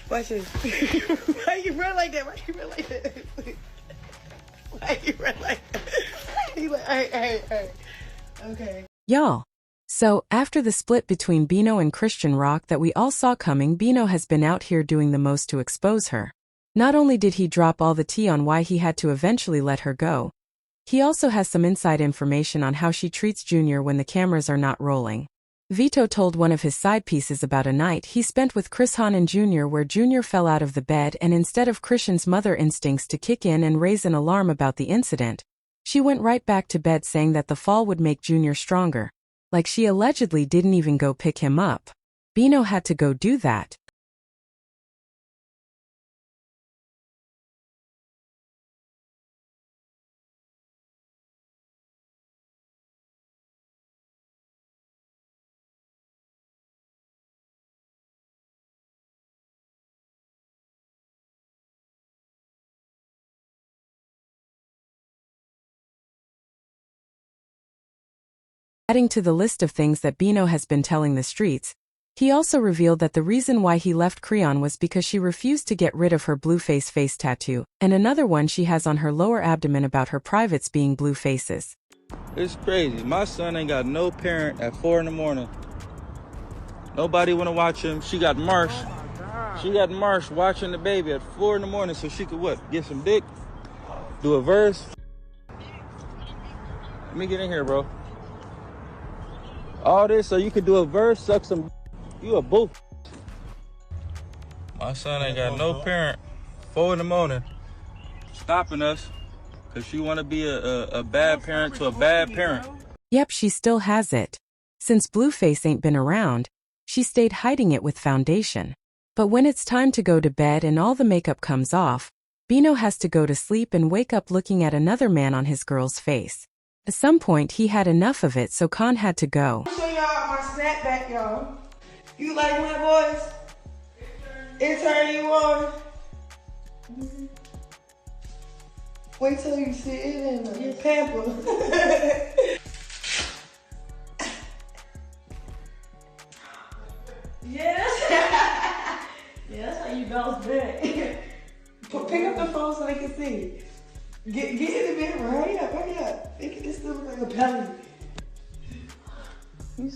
Watch this. Why you run like that? Why you run like that? Why you run like that? He like, hey. Okay. Y'all. So, after the split between Bino and Christian Rock that we all saw coming, Bino has been out here doing the most to expose her. Not only did he drop all the tea on why he had to eventually let her go, he also has some inside information on how she treats Junior when the cameras are not rolling. Vito told one of his side pieces about a night he spent with Chrishan and Junior where Junior fell out of the bed, and instead of Christian's mother instincts to kick in and raise an alarm about the incident, she went right back to bed saying that the fall would make Junior stronger. Like she allegedly didn't even go pick him up. Bino had to go do that. Adding to the list of things that Bino has been telling the streets, he also revealed that the reason why he left Creon was because she refused to get rid of her Blueface face tattoo, and another one she has on her lower abdomen about her privates being blue faces. It's crazy. My son ain't got no parent at 4 in the morning. Nobody want to watch him. She got Marsh. She got Marsh watching the baby at 4 in the morning so she could what? Get some dick? Do a verse? Let me get in here, bro. All this so you could do a verse, suck some. You a boo. My son ain't got no parent. 4 in the morning. Stopping us. Because she want to be a bad parent to a bad parent. Yep, she still has it. Since Blueface ain't been around, she stayed hiding it with foundation. But when it's time to go to bed and all the makeup comes off, Bino has to go to sleep and wake up looking at another man on his girl's face. At some point, he had enough of it, so Khan had to go. I'll show y'all my snapback, y'all. You like my voice? It turn you on. Wait till you see it in the pamper. Yes. Yeah, that's how you bounce back. Pick up the phone so they can see. Get in the bed, hurry up. It still look like a belly.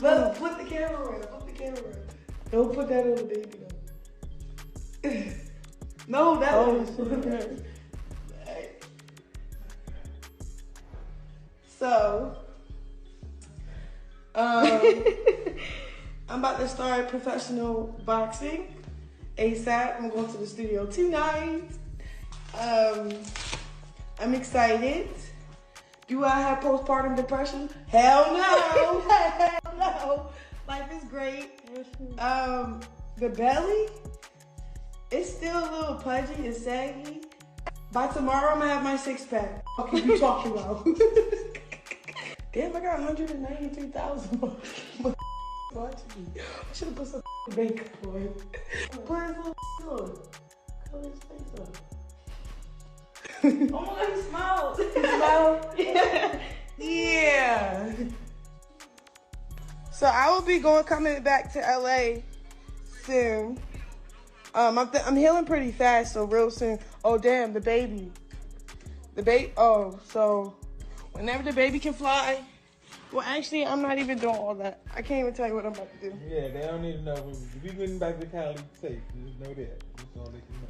But put the camera in. Don't put that on the baby though. No, that one. So, I'm about to start professional boxing ASAP. I'm going to the studio tonight. I'm excited. Do I have postpartum depression? Hell no. Hell no. Life is great. The belly, it's still a little pudgy and saggy. By tomorrow, I'm gonna have my 6-pack. What are you talking about? Damn, I got 193,000 watching me. I should have put some makeup on. Put his little on. Cover his face up. Oh my God, he smiled. Yeah. So I will be coming back to LA soon. I'm healing pretty fast, so real soon. Oh damn, the baby. Oh, so whenever the baby can fly. Well, actually, I'm not even doing all that. I can't even tell you what I'm about to do. Yeah, they don't need to know. We getting back to Cali safe. Just know that. That's all they can know.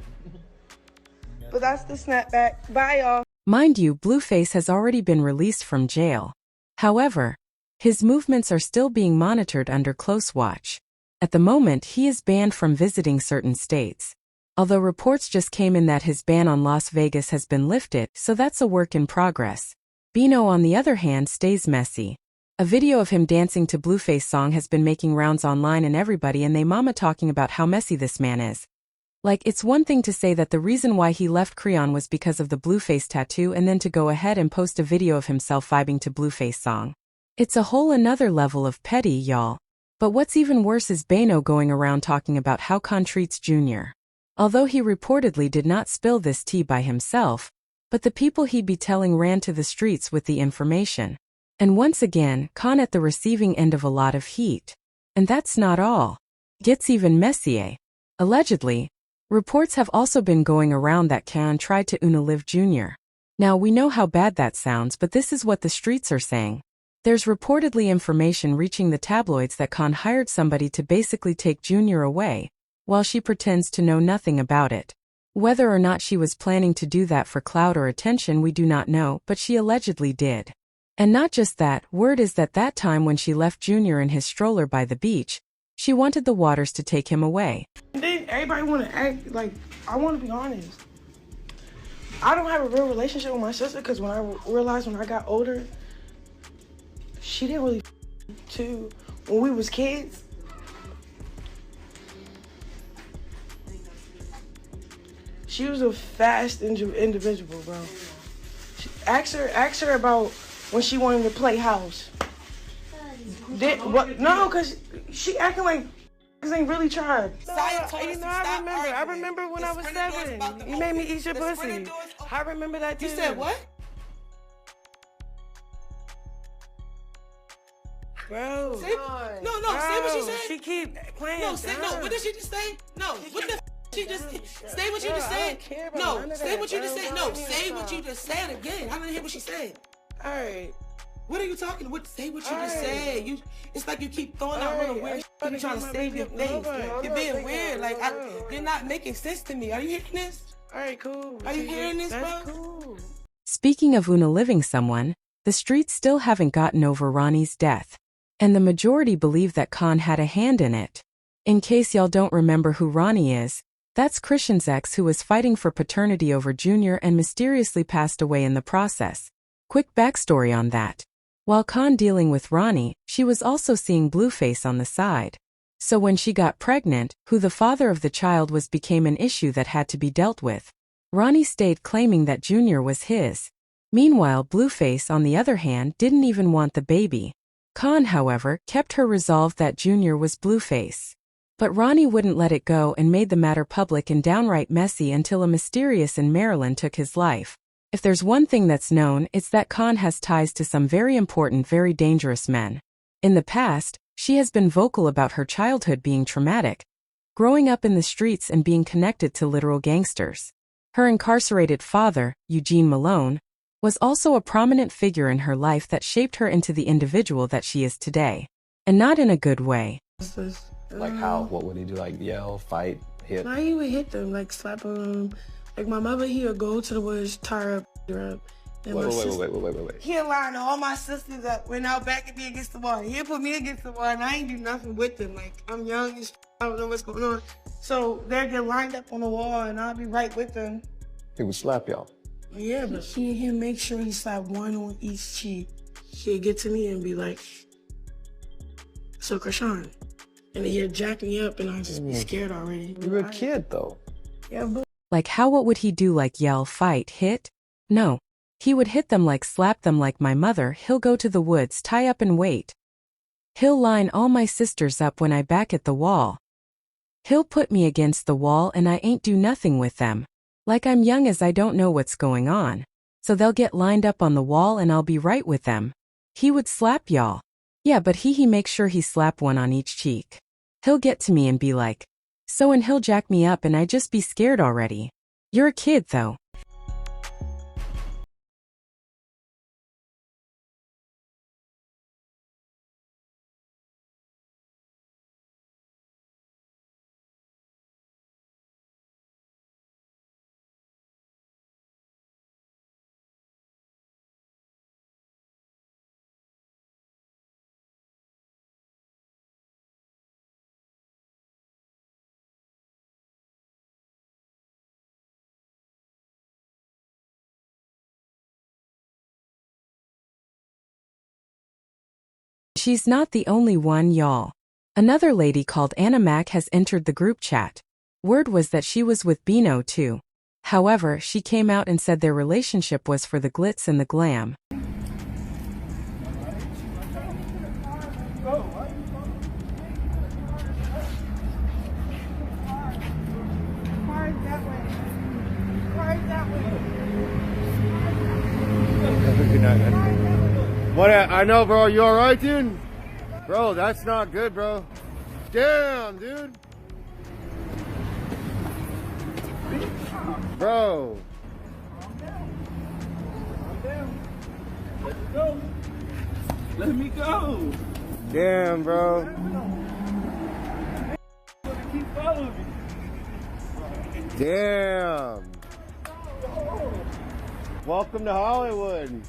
But that's the snapback. Bye, y'all. Mind you, Blueface has already been released from jail. However, his movements are still being monitored under close watch. At the moment, he is banned from visiting certain states. Although reports just came in that his ban on Las Vegas has been lifted, so that's a work in progress. Bino, on the other hand, stays messy. A video of him dancing to Blueface song has been making rounds online, and everybody and they mama talking about how messy this man is. Like, it's one thing to say that the reason why he left Creon was because of the Blueface tattoo, and then to go ahead and post a video of himself vibing to Blueface song. It's a whole another level of petty, y'all. But what's even worse is Bino going around talking about how Khan treats Junior. Although he reportedly did not spill this tea by himself, but the people he'd be telling ran to the streets with the information. And once again, Khan at the receiving end of a lot of heat. And that's not all. Gets even messier. Allegedly, reports have also been going around that Khan tried to unalive Junior. Now we know how bad that sounds, but this is what the streets are saying. There's reportedly information reaching the tabloids that Khan hired somebody to basically take Junior away, while she pretends to know nothing about it. Whether or not she was planning to do that for clout or attention we do not know, but she allegedly did. And not just that, word is that time when she left Junior in his stroller by the beach, she wanted the Waters to take him away. And then everybody want to act like, I want to be honest. I don't have a real relationship with my sister because when I realized when I got older, she didn't really too. When we was kids, she was a fast individual, bro. Ask her about when she wanted to play house. No, because she acting like ain't really tried. I remember when I was 7. You made me eat your pussy. I remember that too. You said what? Bro. Say what she said. She keep playing. What did she just say? No, what the she just say what you just said. No, say what you just said. No, say what you just said again. I didn't hear what she said. All right. What are you talking? Say what you just said. It's like you keep throwing out little weird shit. You trying to save your face. You're being weird. Like you're not making sense to me. Are you hearing this? All right, cool. Are you hearing this, bro? Cool. Speaking of unaliving someone, the streets still haven't gotten over Ronnie's death, and the majority believe that Khan had a hand in it. In case y'all don't remember who Ronnie is, that's Christian's ex who was fighting for paternity over Junior and mysteriously passed away in the process. Quick backstory on that. While Khan dealing with Ronnie, she was also seeing Blueface on the side. So when she got pregnant, who the father of the child was became an issue that had to be dealt with. Ronnie stayed claiming that Junior was his. Meanwhile, Blueface, on the other hand, didn't even want the baby. Khan, however, kept her resolve that Junior was Blueface. But Ronnie wouldn't let it go and made the matter public and downright messy until a mysterious in Maryland took his life. If there's one thing that's known, it's that Khan has ties to some very important, very dangerous men. In the past, she has been vocal about her childhood being traumatic, growing up in the streets and being connected to literal gangsters. Her incarcerated father, Eugene Malone, was also a prominent figure in her life that shaped her into the individual that she is today. And not in a good way. Like how? What would he do? Like yell, fight, hit? Nah, he would hit them, like slap them. Like my mother, he would go to the woods, tie her up. And Wait. He'll line all my sisters up when out back and me against the wall. He'll put me against the wall and I ain't do nothing with them. Like I'm young as I don't know what's going on. So they'll get lined up on the wall and I'll be right with them. He would slap y'all. Yeah, but he'll make sure he slap one on each cheek. He'll get to me and be like, so Krishan. And then he'll jack me up and I'll just be scared already. You were a kid though. Yeah, but Like how what would he do, like yell, fight, hit? No. He would hit them, like slap them, like my mother. He'll go to the woods, tie up and wait. He'll line all my sisters up when I back at the wall. He'll put me against the wall and I ain't do nothing with them. Like I'm young as I don't know what's going on. So they'll get lined up on the wall and I'll be right with them. He would slap y'all. Yeah, but he make sure he slap one on each cheek. He'll get to me and be like, so, and he'll jack me up and I just be scared already. You're a kid though. She's not the only one, y'all. Another lady called Anna Mack has entered the group chat. Word was that she was with Bino too. However, she came out and said their relationship was for the glitz and the glam. What? I know, bro. You all right, dude? Bro, that's not good, bro. Damn, dude. Bro. Let me go. Let me go. Damn, bro. Keep following me. Damn. Welcome to Hollywood.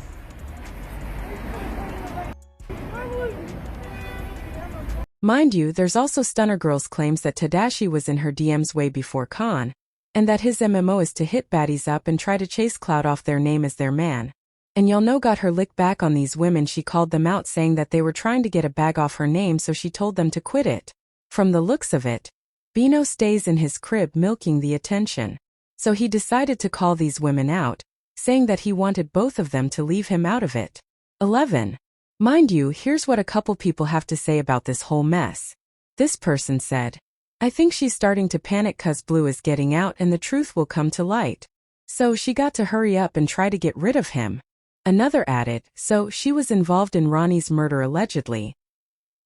Mind you, there's also Stunner Girls claims that Tadashi was in her DMs way before Khan, and that his MMO is to hit baddies up and try to chase clout off their name as their man. And y'all know got her lick back on these women. She called them out saying that they were trying to get a bag off her name, so she told them to quit it. From the looks of it, Bino stays in his crib milking the attention. So he decided to call these women out, saying that he wanted both of them to leave him out of it. 11. Mind you, here's what a couple people have to say about this whole mess. This person said, I think she's starting to panic cause Blue is getting out and the truth will come to light. So she got to hurry up and try to get rid of him. Another added, so she was involved in Ronnie's murder allegedly.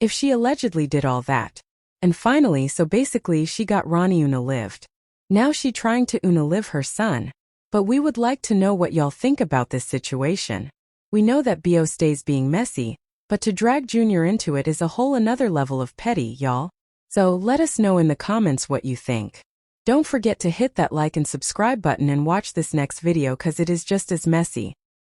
If she allegedly did all that. And finally, so basically she got Ronnie unalived. Now she trying to unalive her son. But we would like to know what y'all think about this situation. We know that Bio stays being messy, but to drag Junior into it is a whole another level of petty, y'all. So let us know in the comments what you think. Don't forget to hit that like and subscribe button and watch this next video cause it is just as messy.